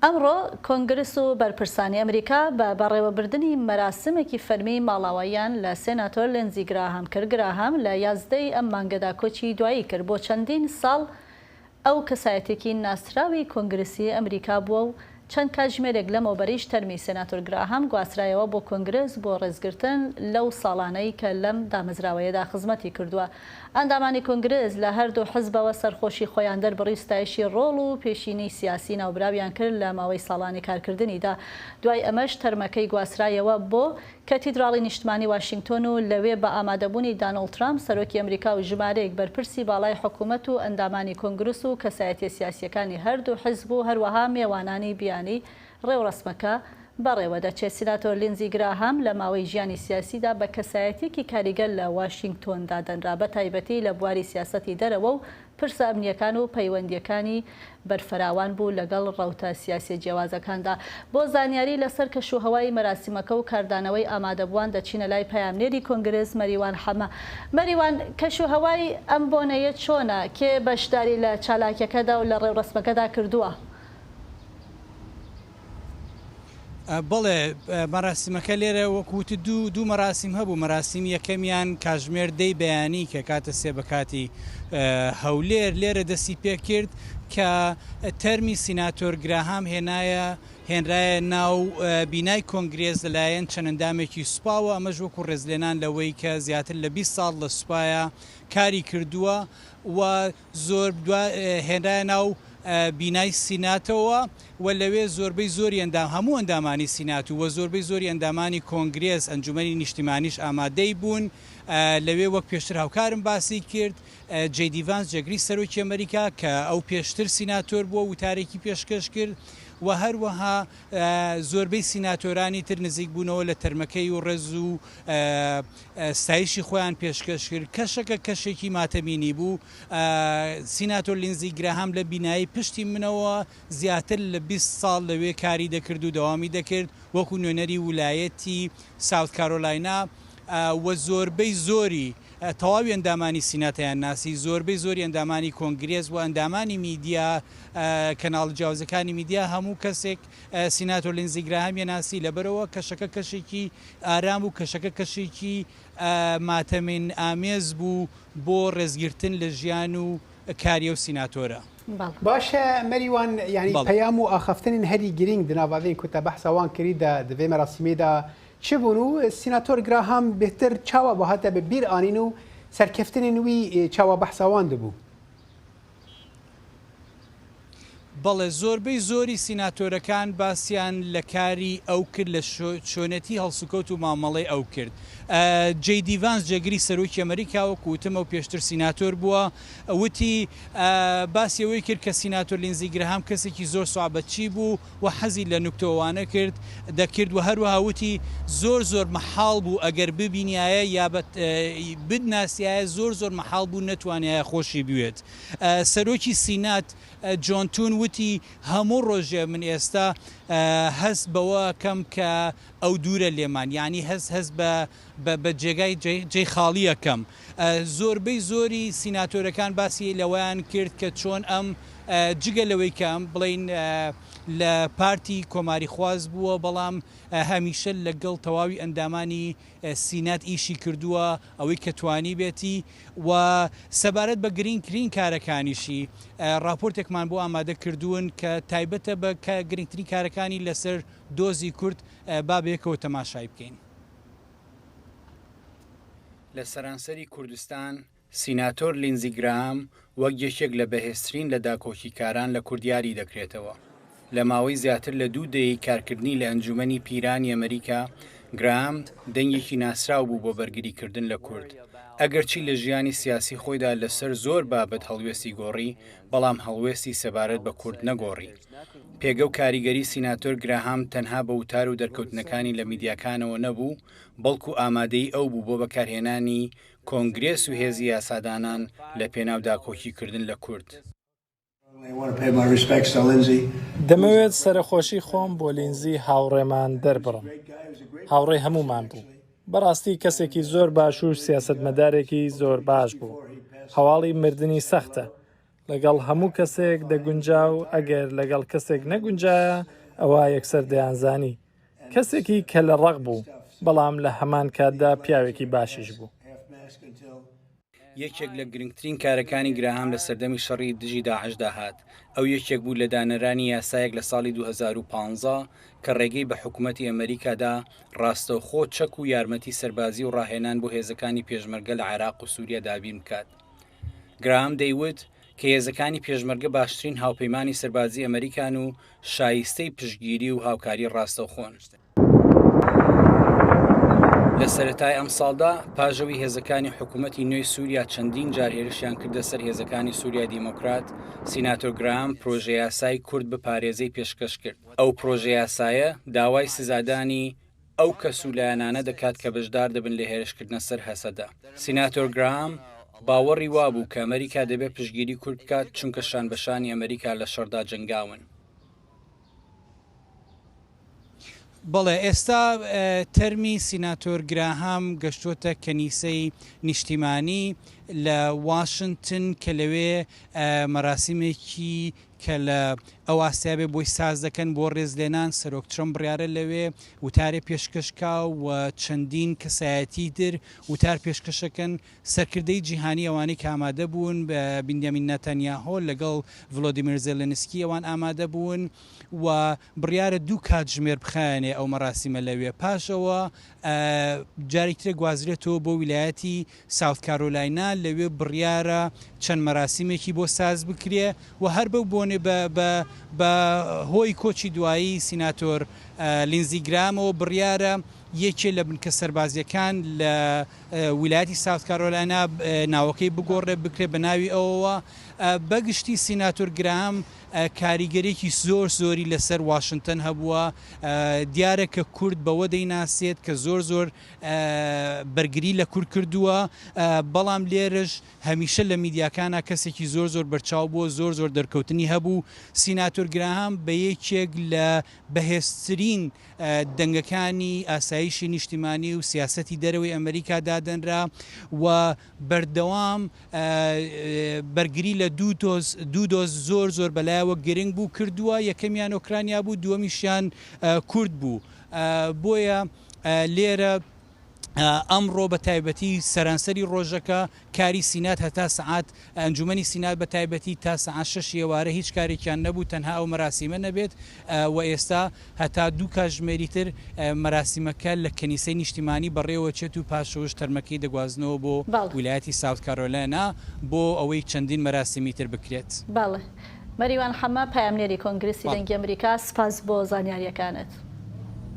ئەمڕۆ کۆنگرس و بەرپرسانی ئەمریکا بە بەڕێوەبردننی مەراسمێکی فەرمی ماڵاواییان لە سێناتۆر لێنزی گراهام کردگراهام لە 11 ئەم مانگەدا کۆچی دوایی کرد بۆ چەندین ساڵ ئەو کەسایەتێکی ناسراوی کۆنگرسی ئەمریکا بووە و چەند کاتژمێرێک لەمەوبەریش تەرمی سێناتۆر گراهام گواسترایەوە بۆ کۆنگرس بۆ ڕێزگرتن لەو ساڵانەی کە لەم دامەزراوەیەدا خزمەتی کردووە. ئەندامانی کۆنگرس لە هەردوو حزبەوە سەرخۆشی خۆیان دەربڕی ستایشی ڕۆڵ و پێشینەی سیاسی ناوبراویان کرد لە ماوەی ساڵانی کارکردنیدا. دوای ئەمەش تەرمەکەی گواسترایەوە بۆ کەتیدراڵی نیشتمانی واشنگتۆن و لەوێ بە ئامادەبوونی دانەڵد ترامپ سەرۆکی ئەمریکا و ژمارەیەک بەرپرسی باڵای حکوومەت و ئەندامانی کۆنگرس و کەسایەتیە سیاسیەکانی هەردوو حزب و هەروەها میێوانانی بیانی ڕێوڕسمەکە بەڕێوە دەچێت. سیناتۆر لێنزی گراهام لە ماوەی ژیانی سیاسیدا بە کەسایەتێکی کاریگەر لە واشنگتۆندا دەنرا بە تایبەتی لە بواری سیاسەتی دەرەوە و پرسە ئەمنیەکان و پەیوەندیەکانی بەرفراوان بوو لەگەڵ ڕەوتە سیاسی جیاوازەکاندا. بۆ زانیاری لەسەر کەشوهەوای مەراسیمەکە و کاردانەوەی ئامادەبووان دەچینە لای پەیامنێری کۆنگرس مەریوان حەمە. مەریوان، کەشوهەوای ئەم بۆنەیە چۆنە؟ کێ بەشداری لە چالاکیەکەدا و لە ڕێوڕسمەکەدا کردووە؟ بەڵێ مەراسیمەکە لێرە وەکوت دوو مەراسیم هەبوو. مەراسیم یەکەمیان کاژمێر دەی بەیانی کە کاتە سێ بە کاتی هەولێر لێرە دەستی پێ کرد کە تەرمی سیناتۆر گراهام هێنرایە ناو بینای کۆنگرێز لەلایەن چەند ئەندامێکی سوپاوە. ئەمەش وەکو ڕێزلێنان لەوەی کە زیاتر لە 20 ساڵ لە سوپایە کاری کردووە و زۆر هێنرایە ناو بینای سیناتەوە و لەوێ زۆربەی زۆری هەموو ئەندامانی سینات و زۆربەی زۆری ئەندامانی کۆنگرێز ئەنجومەنی نیشتیمانیش ئامادەی بوون. لەوێ وەک پێشتر هاوکارم باسی کرد جێدی ڤانس جێگری سەرۆکی ئەمریکا کە ئەو پێشتر سیناتۆر بووە وتارێکی پێشکەش کرد و هەروەها زۆربەی سیناتۆرانی تر نزیک بوونەوە لە تەرمەکەی و ڕێز و ستایشی خۆیان پێشکەش کرد. کەشەکە کەشێکی ماتەبینی بوو. سیناتۆر لێنزی گراهام لە بینایی پشتی منەوە زیاتر لە 20 ساڵ لەوێ کاری دەکرد و دەوامی دەکرد وەکو نوێنەری ویلایەتی ساوت کارۆلاینا و زۆربەی زۆری تەواوی ئەندامانی سیناتیان ناسی، زۆربەی زۆری ئەندامانی کۆنگرێز و ئەندامانی میدیا کەناڵ جیاوازەکانی میدیا هەموو کەسێک سیناتۆر لێنزی گراهامی ناسی لەبەرەوە کەشەکە کەشێکی ئارام و کەشەکە کەشێکی ماتەمێن ئامێز بوو بۆ ڕێزگرتن لە ژیان و کاریە و سیناتۆرە. باشە مەریوان، یعنی پەیام و ئاخەفتنین هەری گرنگ دناڤاوەی کۆتە بەحسەوان کردی دەوێ مەراسیمێدا چ بوون و سیناتۆر گراهام بهتر چاوە بە هاتە بە بیر ئانین و سەرکەفتنی نوی چاوە بەحسەوان دەبوو. بەڵێ زۆربەی زۆری سیناتۆرەکان باسییان لە کاری ئەو کرد لە چۆنەتی هەڵسوکەوت و مامەڵەی ئەو کرد. جێدی ڤانس جێگری سەرۆکی ئەمریکا وەکوتم ئەو پێشتر سیناتۆر بووە وتی باسی ئەوەی کرد کە سیناتۆر لێنزی گراهام کەسێکی زۆر سوابەتچی بوو و حەزی لە نوکتەوانە دەکرد و هەروەها وتی زۆر مەحاڵ بوو ئەگەر ببینایە یا بدناسیایە زۆر مەحاڵ بوو نەتوانایە خۆشی بوێت. سەرۆکی سینات جۆن تون وتی هەموو ڕۆژێ من ئێستا هەست بەوە کەم کە ئەو دوورە لێمان، یعنی هەست بە جێگای جێی خاڵیەکەم. زۆربەی زۆری سیناتۆرەکان باسی لەوەیان کرد کە چۆن ئەم جگە لەوەی کەم بڵین لە پارتی کۆماری خواز بووە بەڵام هەمیشە لەگەڵ تەواوی ئەندامانی سینات ئیشی کردووە ئەوەی کە توانی بێتی و سەبارەت بە گرنگترین کارەکانیشی راپۆرتێکمان بۆ ئامادە کردوون کە تایبەتە بە گرنگترین کارەکانی لەسەر دۆزی کورد بابێکەوە تەماشای بکەین. لە سەرانسەری کوردستان سیناتۆر لێنزی گراهام وەک یەکێک لە بەهێزترین لە داکۆکیکاران لە کوردیاری دەکرێتەوە. لە ماوەی زیاتر لە 2 دەیەی کارکردنی لە ئەنجومەنی پیرانی ئەمریکا گراهام دەنگێکی ناسراو بوو بۆ بەرگریکردن لە کورد. ئەگەرچی لە ژیانی سیاسی خۆیدا لەسەر زۆر بابەت هەڵوێستی گۆڕی بەڵام هەڵوێستی سەبارەت بە کورد نەگۆڕی. پێگە و کاریگەری سیناتۆر گراهام تەنها بە وتار و دەرکەوتنەکانی لە میدیاکانەوە نەبوو بەڵکو ئامادەی ئەو بوو بۆ بەکارهێنانی کۆنگرێس و هێزی یاسادانان لە پێناو داکۆکیکردن لە کورد. دەمەوێت سەرخۆشی خۆم بۆ لێنزی هاوڕێمان دەربڕم. هاوڕێ هەمومان بوو. بەڕاستی کەسێکی زۆر باش و سیاسەتمەدارێکی زۆر باش بوو. هەواڵی مردنی سەختە. لەگەڵ هەموو کەسێک دەگونجا و ئەگەر لەگەڵ کەسێک نەگونجایە ئەوە یەکسەر دەیانزانی کەسێکی کە لە ڕق بوو بەڵام لە هەمان کاتدا پیاوێکی باشیش بوو. یەکێک لە گرنگترین کارەکانی گراهام لە سەردەمی شەڕی دژی داعشدا هات. ئەو یەکێک بوو لە دانەرانی یاسایەک لە ساڵی 2015 کە ڕێگەی بە حکوومەتی ئەمریکادا ڕاستەوخۆ چەک و یارمەتی سەربازی و ڕاهێنان بۆ هێزەکانی پێشمەرگە لە عێراق و سووریا دابین بکات. گراهام دەیوت کە هێزەکانی پێشمەرگە باشترین هاوپەیمانی سەربازی ئەمریکان و شایستەی پشتگیری و هاوکاری ڕاستەوخۆن. لە سەرەتای ئەم ساڵدا پاژەوی هێزەکانی حکوومەتی نوێی سووریا چەندین جار هێرشیان کردە سەر هێزەکانی سووریا دیموکرات، سیناتۆر گراهام پرۆژە یاسای کورد بە پارێزەی پێشکەش کرد. ئەو پرۆژە یاسایە داوای سزادانی ئەو کەسولایەنانە دەکات کە بەشدار دەبن لە هێرشکردنە سەر هەسەدا. سیناتۆر گراهام باوەڕی وابوو کە ئەمریکا دەبێت پشتگیری کورد بکات چونکە شانبەشانی ئەمریکا لە شەڕدا جەنگاون. بەڵێ ئێستا تەرمی سیناتۆر گراهام گەشتوتە کەنیسەی نیشتیمانی لە واشنگتن کە لەوێ مەراسیمێکی کە لە ئەو ئاسیابێ بۆی ساز دەکەن بۆ ڕێزلێنان سەرۆک ترەمپ بڕیارە لەوێ وتارێ پێشکەشکا و چەندین کەسایەتی تر وتار پێشکەشەکەن سەرکردەی جیهانی ئەوانەی کە ئامادە بوون بە بنیامین نەتەنیاهۆ لەگەڵ ڤڵۆدیمیر زێلێنسکی ئەوان ئامادە بوون و بڕیارە دوو کاتژمێر بخایەنێ ئەو مەراسیمە لەوێ. پاشەوە جارێکترە گوازرێتەوە بۆ ویلایەتی ساوت کارۆلاینا لەوێ بڕیارە چەند مەراسیمێکی بۆ ساز بکرێ و هەر بەو بۆنێ بە هۆی کۆچی دوایی سیناتۆر لینزی گرامەوە بڕیارە یەکێ لە بنکە سەربازیەکان لە ویلایەتی ساوت کارۆلاینا ناوەکەی بگۆڕێ بکرێ بە ناوی ئەوەوە. بەگشتی سیناتۆر گراهام کاریگەرێکی زۆری لەسەر واشنگتن هەبووە. دیارە کە کورد بەوە دەیناسێت کە زۆر بەرگری لە کورد کردووە، بەڵام لێرەش هەمیشە لە میدیاکانە کەسێکی زۆر بەرچاو بووە، زۆر دەرکەوتنی هەبوو. سیناتۆر گراهام بە یەکێک لە بەهێزترین دەنگەکانی ئاسایشی نیشتیمانی و سیاسەتی دەرەوەی ئەمریکا دادەنرا و بەردەوام بەرگری لە دوو دۆز زۆر بەلایەوە گرنگ بوو کردووە. یەکەمیان ئۆکرانیا بوو، دووەمیشیان کورد بوو. بۆیە لێرە ئەمڕۆ بە تایبەتی سەرانسەری ڕۆژەکە کاری سینات هەتا سعات ئەنجومەنی سینات بە تایبەتی تا سعات 6 ئێوارە هیچ کارێکیان نەبوو، تەنها ئەو مەراسیمە نەبێت و ئێستا هەتا دوو کاتژمێری تر مەراسیمەکە لە کەنیسەی نیشتیمانی بەڕێوە چێت و پاشەوەش تەرمەکەی دەگوازنەوە بۆ ویلایەتی ساوت کارۆلاینا بۆ ئەوەی چەندین مەراسیمی تر بکرێت. بەڵێ مەریوان حەمە پایامنێری کۆنگرسی دەنگی ئەمریکا، سپاس بۆ زانیاریەکانت.